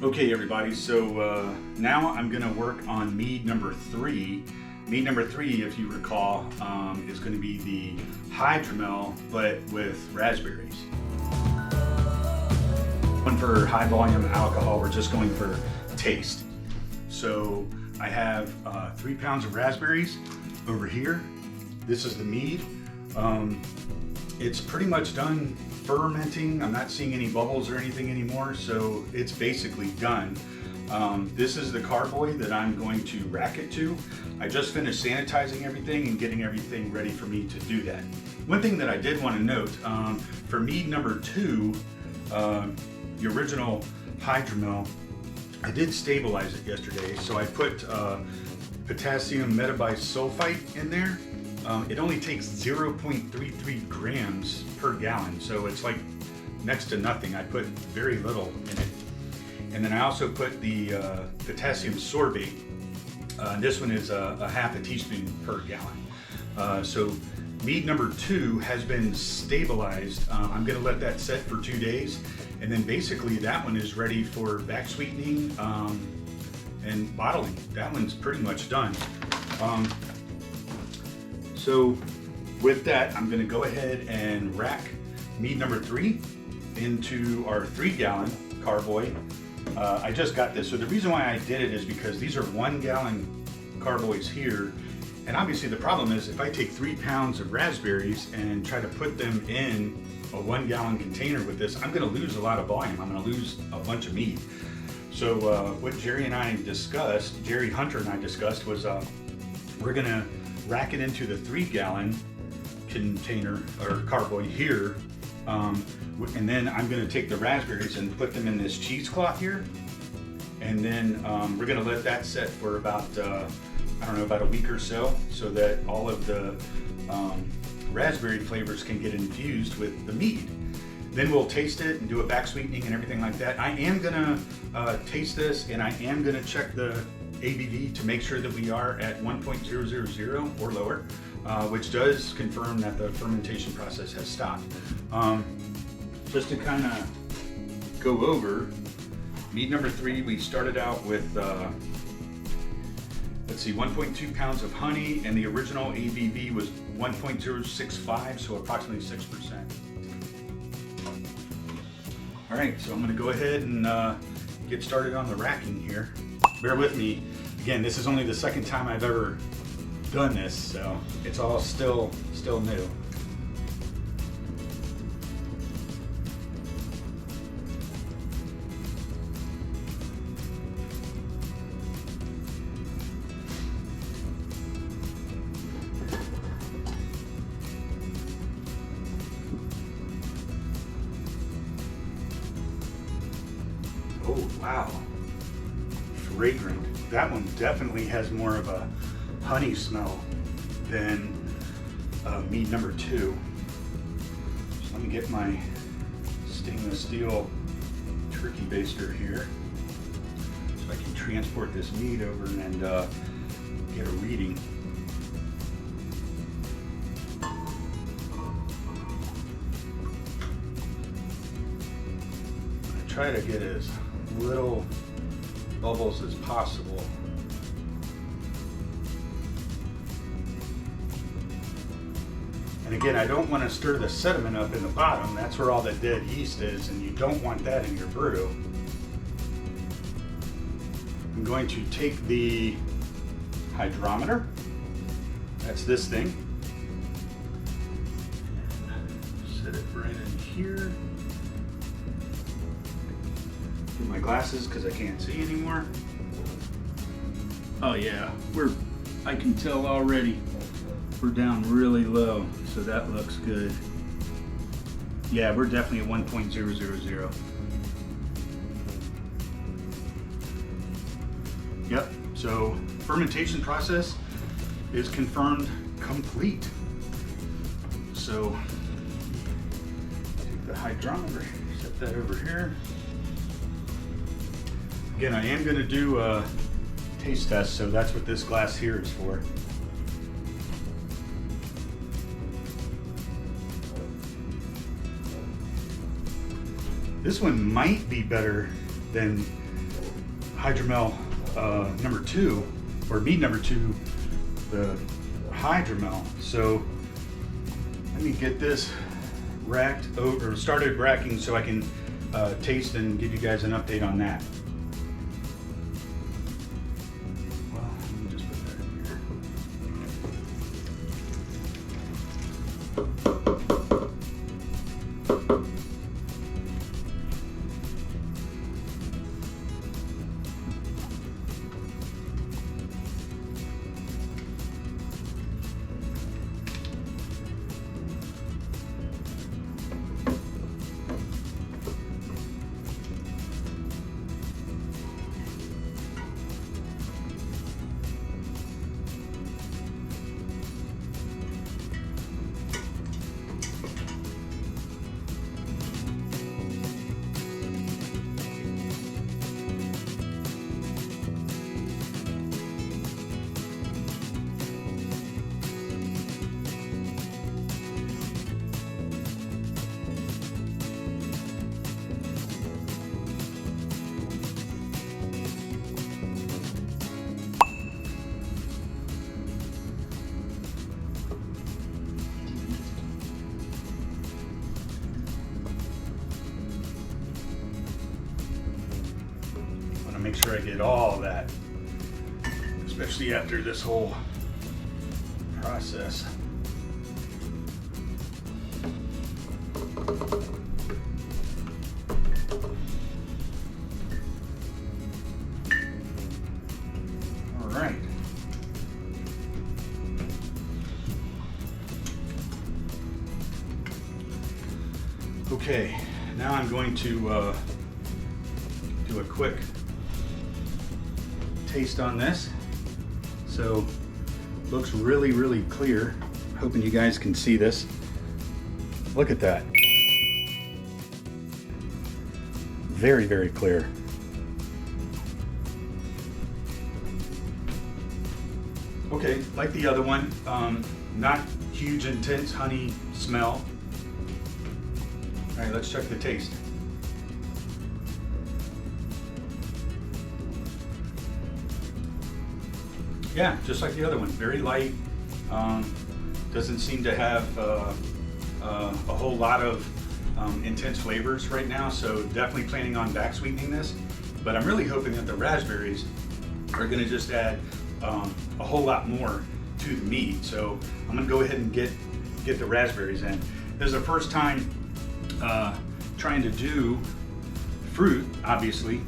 Okay, everybody, so now I'm going to work on mead number 3. Mead number 3, if you recall, is going to be the hydromel, but with raspberries. One for high volume alcohol, we're just going for taste. So I have 3 pounds of raspberries over here. This is the mead. It's pretty much done fermenting. I'm not seeing any bubbles or anything anymore, so it's basically done. This is the carboy that I'm going to rack it to. I just finished sanitizing everything and getting everything ready for me to do that. One thing that I did want to note, for mead number 2, the original hydromel, I did stabilize it yesterday, so I put potassium metabisulfite in there. It only takes 0.33 grams per gallon, so it's like next to nothing. I put very little in it. And then I also put the potassium sorbate. This one is a half a teaspoon per gallon. So mead number 2 has been stabilized. I'm going to let that set for 2 days, and then basically that one is ready for back sweetening and bottling. That one's pretty much done. So with that, I'm going to go ahead and rack mead number 3 into our 3-gallon carboy. I just got this. So the reason why I did it is because these are 1-gallon carboys here. And obviously the problem is if I take 3 pounds of raspberries and try to put them in a 1-gallon container with this, I'm going to lose a lot of volume. I'm going to lose a bunch of mead. So what Jerry Hunter and I discussed was we're going to rack it into the 3-gallon container or carboy here, and then I'm going to take the raspberries and put them in this cheesecloth here, and then we're going to let that set for about I don't know, about a week or so that all of the raspberry flavors can get infused with the mead. Then we'll taste it and do a back sweetening and everything like that. I am gonna taste this, and I am gonna check the ABV to make sure that we are at 1.000 or lower, which does confirm that the fermentation process has stopped. Just to kind of go over, mead number 3, we started out with, let's see, 1.2 pounds of honey, and the original ABV was 1.065, so approximately 6%. All right, so I'm gonna go ahead and get started on the racking here. Bear with me. Again, this is only the second time I've ever done this, so it's all still new. Oh, wow. Fragrant. That one definitely has more of a honey smell than mead number 2. So let me get my stainless steel turkey baster here so I can transport this mead over and get a reading. I try to get as little bubbles as possible. And again, I don't want to stir the sediment up in the bottom. That's where all the dead yeast is, and you don't want that in your brew. I'm going to take the hydrometer. That's this thing. And set it right in here. Get my glasses because I can't see anymore. Oh yeah, I can tell already we're down really low, so that looks good. Yeah, we're definitely at 1.000. Yep, so fermentation process is confirmed complete. So take the hydrometer, set that over here. Again, I am going to do a taste test, so that's what this glass here is for. This one might be better than Hydromel number 2, or Mead number 2, the Hydromel. So let me get this racked or started racking so I can taste and give you guys an update on that. Well, let me just put that in here. Make sure I get all that, especially after this whole process. All right. Okay, now I'm going to do a quick taste on this. So looks really, really clear. Hoping you guys can see this. Look at that. Very, very clear. Okay, like the other one, not huge, intense honey smell. All right, let's check the taste. Yeah, just like the other one, very light. Doesn't seem to have a whole lot of intense flavors right now, so definitely planning on back sweetening this. But I'm really hoping that the raspberries are gonna just add a whole lot more to the mead. So I'm gonna go ahead and get the raspberries in. This is the first time trying to do fruit, obviously.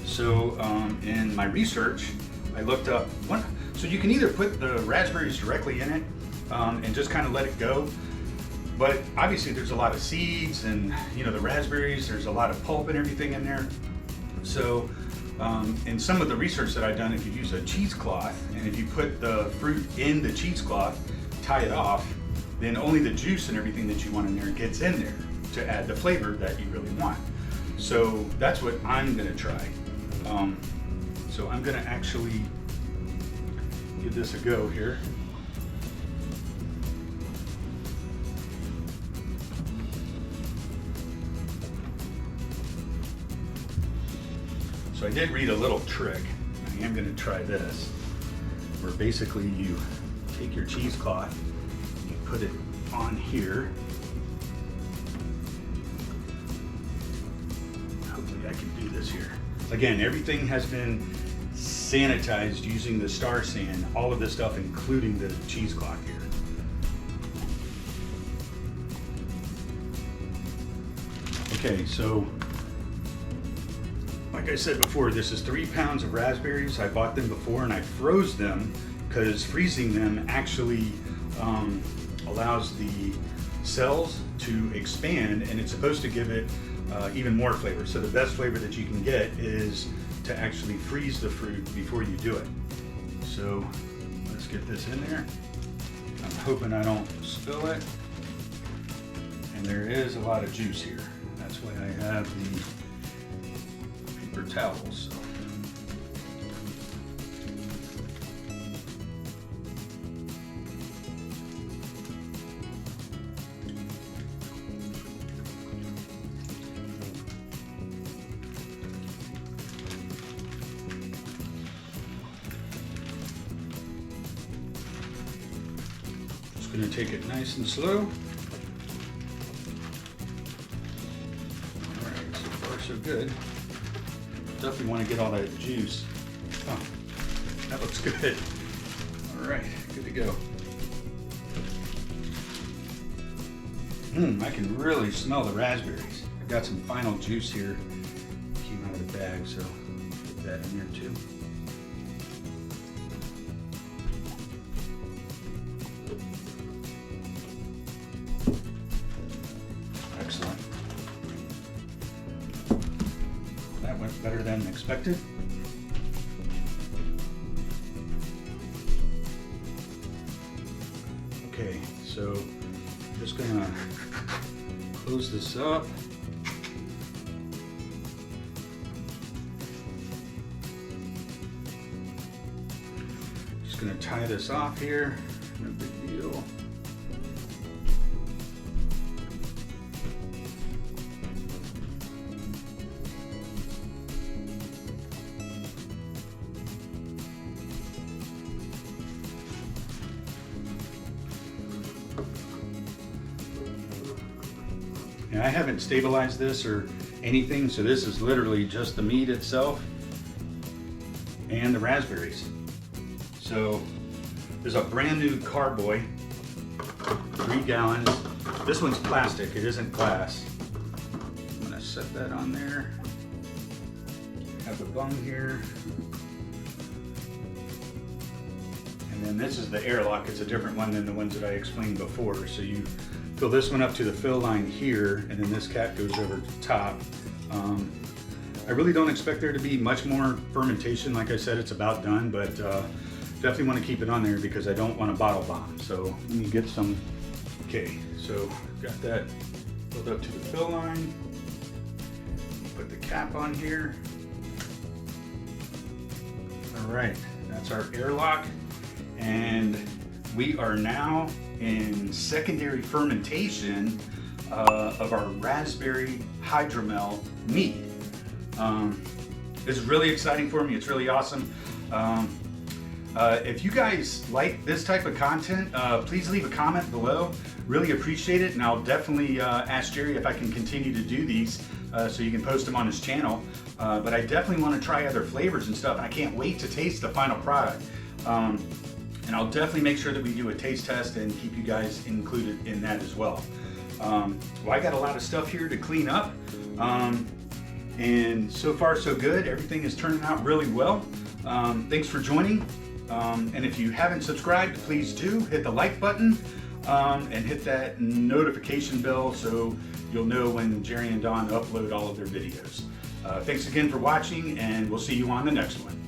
So in my research, I looked up one. So you can either put the raspberries directly in it and just kind of let it go. But obviously there's a lot of seeds and, you know, the raspberries, there's a lot of pulp and everything in there. So in some of the research that I've done, if you use a cheesecloth and if you put the fruit in the cheesecloth, tie it off, then only the juice and everything that you want in there gets in there to add the flavor that you really want. So that's what I'm gonna try. So I'm gonna actually give this a go here. So I did read a little trick. I am going to try this, where basically you take your cheesecloth, you put it on here. Hopefully I can do this here. Again, everything has been sanitized using the Star San, all of this stuff, including the cheesecloth here. Okay, so like I said before, this is 3 pounds of raspberries. I bought them before and I froze them because freezing them actually allows the cells to expand, and it's supposed to give it even more flavor. So the best flavor that you can get is to actually freeze the fruit before you do it. So let's get this in there. I'm hoping I don't spill it. And there is a lot of juice here. That's why I have the paper towels. So. Gonna take it nice and slow. All right, so far so good. Definitely want to get all that juice. Oh, that looks good. All right, good to go. I can really smell the raspberries. I got some final juice here. Came out of the bag, so put that in there too. Excellent. That went better than expected. Okay, so I'm just gonna close this up. Just gonna tie this off here. No big deal. And I haven't stabilized this or anything, so this is literally just the mead itself and the raspberries. So there's a brand new carboy, 3 gallons. This one's plastic, it isn't glass. I'm gonna set that on there. Have the bung here. And then this is the airlock. It's a different one than the ones that I explained before. So you fill this one up to the fill line here, and then this cap goes over the top. I really don't expect there to be much more fermentation. Like I said, it's about done, but definitely want to keep it on there because I don't want a bottle bomb. So let me get some. Okay, so got that filled up to the fill line. Put the cap on here. All right, that's our airlock. And we are now in secondary fermentation of our raspberry hydromel mead. It's really exciting for me. It's really awesome. If you guys like this type of content, please leave a comment below. Really appreciate it, and I'll definitely ask Jerry if I can continue to do these so you can post them on his channel. But I definitely want to try other flavors and stuff, and I can't wait to taste the final product. And I'll definitely make sure that we do a taste test and keep you guys included in that as well. Well, I got a lot of stuff here to clean up. And so far so good. Everything is turning out really well. Thanks for joining. And if you haven't subscribed, please do hit the like button and hit that notification bell so you'll know when Jerry and Dawn upload all of their videos. Thanks again for watching, and we'll see you on the next one.